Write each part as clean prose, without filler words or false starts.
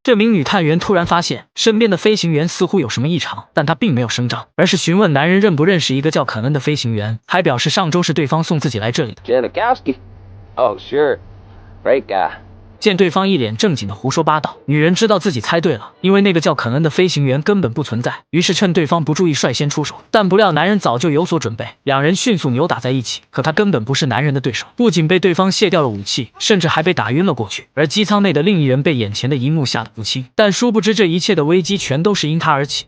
这名女探员突然发现身边的飞行员似乎有什么异常，但她并没有声张，而是询问男人认不认识一个叫肯恩的飞行员，还表示上周是对方送自己来这里的。Janikowski? Oh, sure. Great guy. 见对方一脸正经的胡说八道，女人知道自己猜对了，因为那个叫肯恩的飞行员根本不存在，于是趁对方不注意率先出手，但不料男人早就有所准备，两人迅速扭打在一起，可他根本不是男人的对手，不仅被对方卸掉了武器，甚至还被打晕了过去，而机舱内的另一人被眼前的一幕吓得不轻，但殊不知这一切的危机全都是因他而起。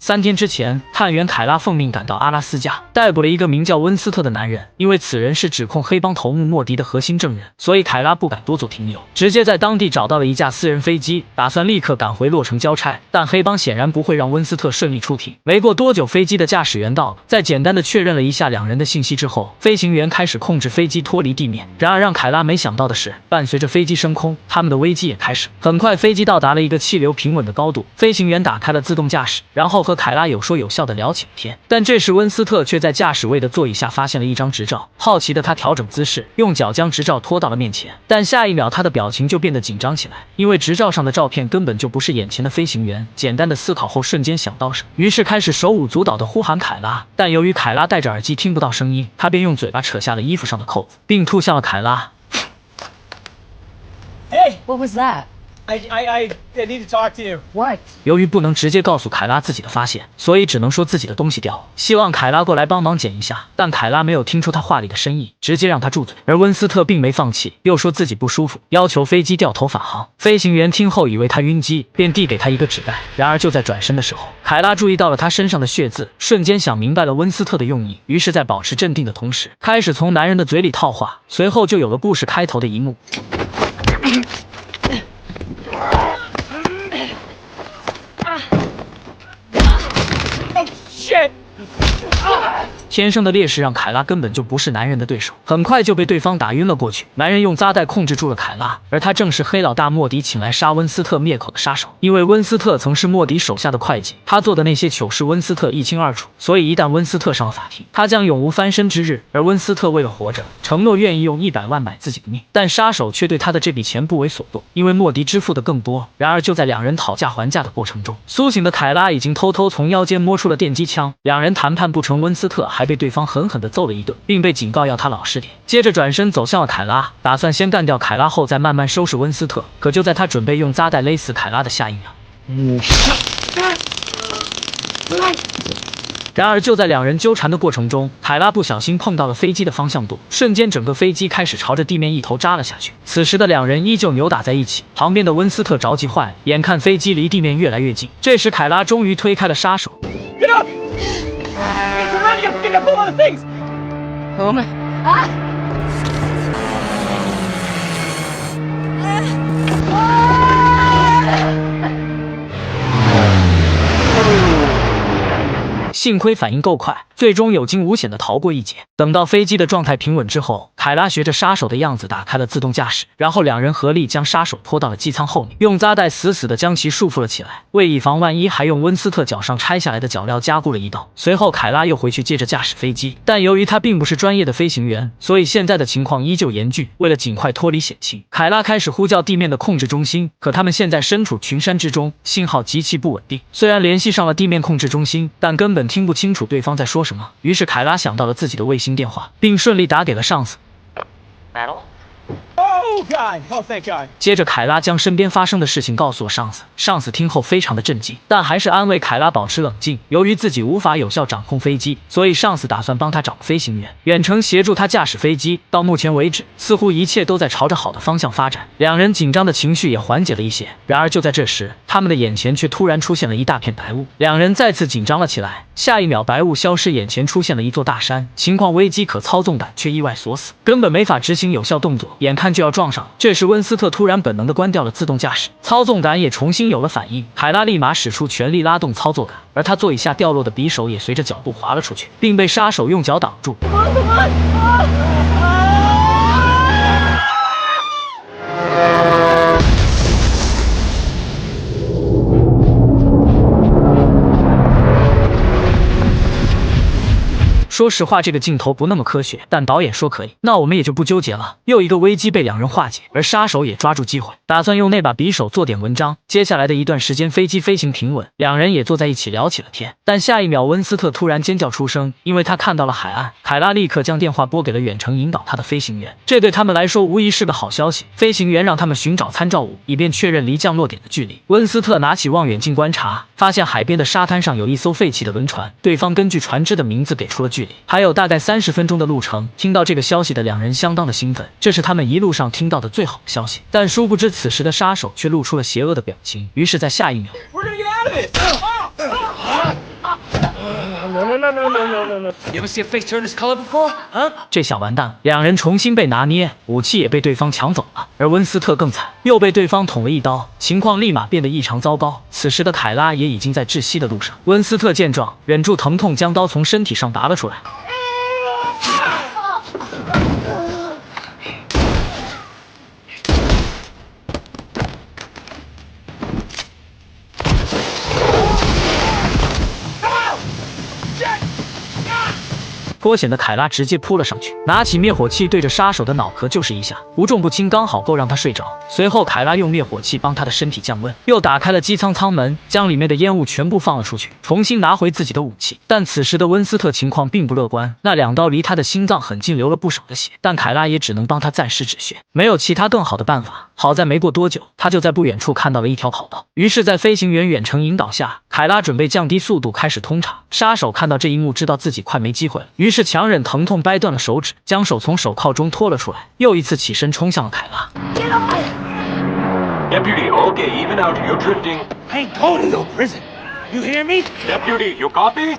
3天之前，探员凯拉奉命赶到阿拉斯加，逮捕了一个名叫温斯特的男人。因为此人是指控黑帮头目莫迪的核心证人，所以凯拉不敢多做停留，直接在当地找到了一架私人飞机，打算立刻赶回洛城交差。但黑帮显然不会让温斯特顺利出庭。没过多久，飞机的驾驶员到了，在简单的确认了一下两人的信息之后，飞行员开始控制飞机脱离地面。然而让凯拉没想到的是，伴随着飞机升空，他们的危机也开始。很快，飞机到达了一个气流平稳的高度，飞行员打开了自动驾驶，然后和凯拉有说有笑的聊起了天。但这时温斯特却在驾驶位的座椅下发现了一张执照，好奇的他调整姿势，用脚将执照拖到了面前。但下一秒他的表情就变得紧张起来，因为执照上的照片根本就不是眼前的飞行员。简单的思考后，瞬间想到什么，于是开始手舞足蹈的呼喊凯拉。但由于凯拉戴着耳机听不到声音，他便用嘴巴扯下了衣服上的扣子，并吐向了凯拉。Hey, What was that? I need to talk to you. What? 由于不能直接告诉凯拉自己的发现，所以只能说自己的东西掉了，希望凯拉过来帮忙捡一下。但凯拉没有听出他话里的深意，直接让他住嘴。而温斯特并没放弃，又说自己不舒服，要求飞机掉头返航。飞行员听后以为他晕机，便递给他一个纸袋。然而就在转身的时候，凯拉注意到了他身上的血渍，瞬间想明白了温斯特的用意，于是在保持镇定的同时，开始从男人的嘴里套话。随后就有了故事开头的一幕。Shit! 天生的劣势让凯拉根本就不是男人的对手，很快就被对方打晕了过去。男人用扎带控制住了凯拉，而他正是黑老大莫迪请来杀温斯特灭口的杀手。因为温斯特曾是莫迪手下的会计，他做的那些糗事温斯特一清二楚，所以一旦温斯特上了法庭，他将永无翻身之日。而温斯特为了活着，承诺愿意用100万买自己的命，但杀手却对他的这笔钱不为所动，因为莫迪支付的更多。然而就在两人讨价还价的过程中，苏醒的凯拉已经偷偷从腰间摸出了电击枪，两人谈判不成，温斯特还被对方狠狠地揍了一顿，并被警告要他老实点。接着转身走向了凯拉，打算先干掉凯拉后再慢慢收拾温斯特。可就在他准备用扎带勒死凯拉的下一秒，然而就在两人纠缠的过程中，凯拉不小心碰到了飞机的方向舵，瞬间整个飞机开始朝着地面一头扎了下去。此时的两人依旧扭打在一起，旁边的温斯特着急坏了，眼看飞机离地面越来越近。这时凯拉终于推开了杀手。Get up! Get up all the things! Whom? Ah! 幸亏反应够快，最终有惊无险的逃过一劫。等到飞机的状态平稳之后，凯拉学着杀手的样子打开了自动驾驶，然后两人合力将杀手拖到了机舱后面，用扎带死死地将其束缚了起来。为以防万一，还用温斯特脚上拆下来的脚镣加固了一道。随后凯拉又回去接着驾驶飞机，但由于他并不是专业的飞行员，所以现在的情况依旧严峻。为了尽快脱离险情，凯拉开始呼叫地面的控制中心，可他们现在身处群山之中，信号极其不稳定。虽然联系上了地面控制中心，但根本听不清楚对方在说什么。于是凯拉想到了自己的卫星电话，并顺利打给了上司。Oh, God! Oh, thank God! 接着凯拉将身边发生的事情告诉了上司，上司听后非常的震惊，但还是安慰凯拉保持冷静。由于自己无法有效掌控飞机，所以上司打算帮他找个飞行员，远程协助他驾驶飞机。到目前为止，似乎一切都在朝着好的方向发展，两人紧张的情绪也缓解了一些。然而就在这时，他们的眼前却突然出现了一大片白雾，两人再次紧张了起来。下一秒，白雾消失，眼前出现了一座大山，情况危机，可操纵杆却意外锁死，根本没法执行有效动作，眼看就要撞上。这时温斯特突然本能地关掉了自动驾驶，操纵杆也重新有了反应。凯拉立马使出全力拉动操作杆，而他座椅下掉落的匕首也随着脚步滑了出去，并被杀手用脚挡住。说实话，这个镜头不那么科学，但导演说可以，那我们也就不纠结了。又一个危机被两人化解，而杀手也抓住机会，打算用那把匕首做点文章。接下来的一段时间，飞机飞行平稳，两人也坐在一起聊起了天。但下一秒，温斯特突然尖叫出声，因为他看到了海岸。凯拉立刻将电话拨给了远程引导他的飞行员，这对他们来说无疑是个好消息。飞行员让他们寻找参照物，以便确认离降落点的距离。温斯特拿起望远镜观察，发现海边的沙滩上有一艘废弃的轮船，对方根据船只的名字给出了距离，还有大概30分钟的路程。听到这个消息的两人相当的兴奋，这是他们一路上听到的最好的消息。但殊不知，此时的杀手却露出了邪恶的表情。于是，在下一秒， We're gonna get out of this! No. You ever see a face turn this color before? Huh? 这下完蛋了，两人重新被拿捏，武器也被对方抢走了。而温斯特更惨，又被对方捅了一刀，情况立马变得异常糟糕。此时的凯拉也已经在窒息的路上。温斯特见状，忍住疼痛，将刀从身体上拔了出来。脱险的凯拉直接扑了上去，拿起灭火器对着杀手的脑壳就是一下，不重不轻，刚好够让他睡着。随后凯拉用灭火器帮他的身体降温，又打开了机舱舱门，将里面的烟雾全部放了出去，重新拿回自己的武器。但此时的温斯特情况并不乐观，那两刀离他的心脏很近，流了不少的血，但凯拉也只能帮他暂时止血，没有其他更好的办法。好在没过多久，他就在不远处看到了一条跑道，于是在飞行员远程引导下，凯拉准备降低速度开始通查。杀手看到这一幕，知道自己快没机会了，于是强忍疼痛掰断了手指，将手从手铐中拖了出来，又一次起身冲向了凯拉。Deputy, okay, even out. You're drifting. I ain't going to no prison. You hear me? Deputy, you copy?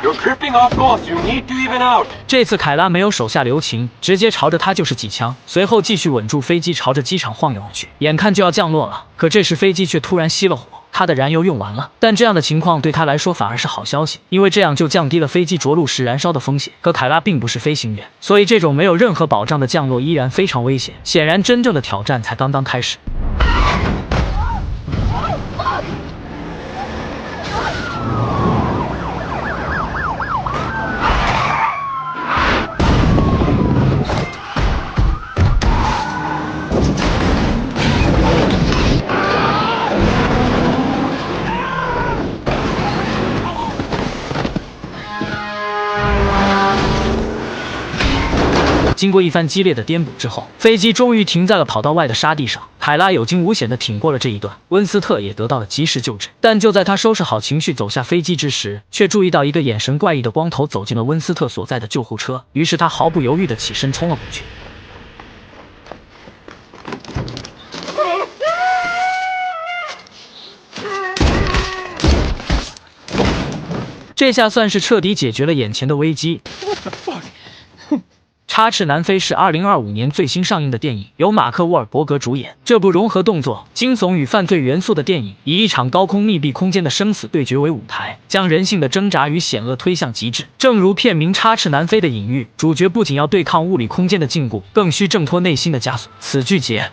You're drifting off course. You need to even out. 这次凯拉没有手下留情，直接朝着他就是几枪，随后继续稳住飞机，朝着机场晃悠而去。眼看就要降落了，可这时飞机却突然熄了火。他的燃油用完了，但这样的情况对他来说反而是好消息，因为这样就降低了飞机着陆时燃烧的风险。可凯拉并不是飞行员，所以这种没有任何保障的降落依然非常危险。显然，真正的挑战才刚刚开始。经过一番激烈的颠簸之后，飞机终于停在了跑道外的沙地上。凯拉有惊无险地挺过了这一段，温斯特也得到了及时救治。但就在他收拾好情绪走下飞机之时，却注意到一个眼神怪异的光头走进了温斯特所在的救护车，于是他毫不犹豫地起身冲了过去。这下算是彻底解决了眼前的危机。《插翅难飞》是2025年最新上映的电影，由马克·沃尔伯格主演。这部融合动作、惊悚与犯罪元素的电影，以一场高空密闭空间的生死对决为舞台，将人性的挣扎与险恶推向极致。正如片名《插翅难飞》的隐喻，主角不仅要对抗物理空间的禁锢，更需挣脱内心的枷锁。此剧结。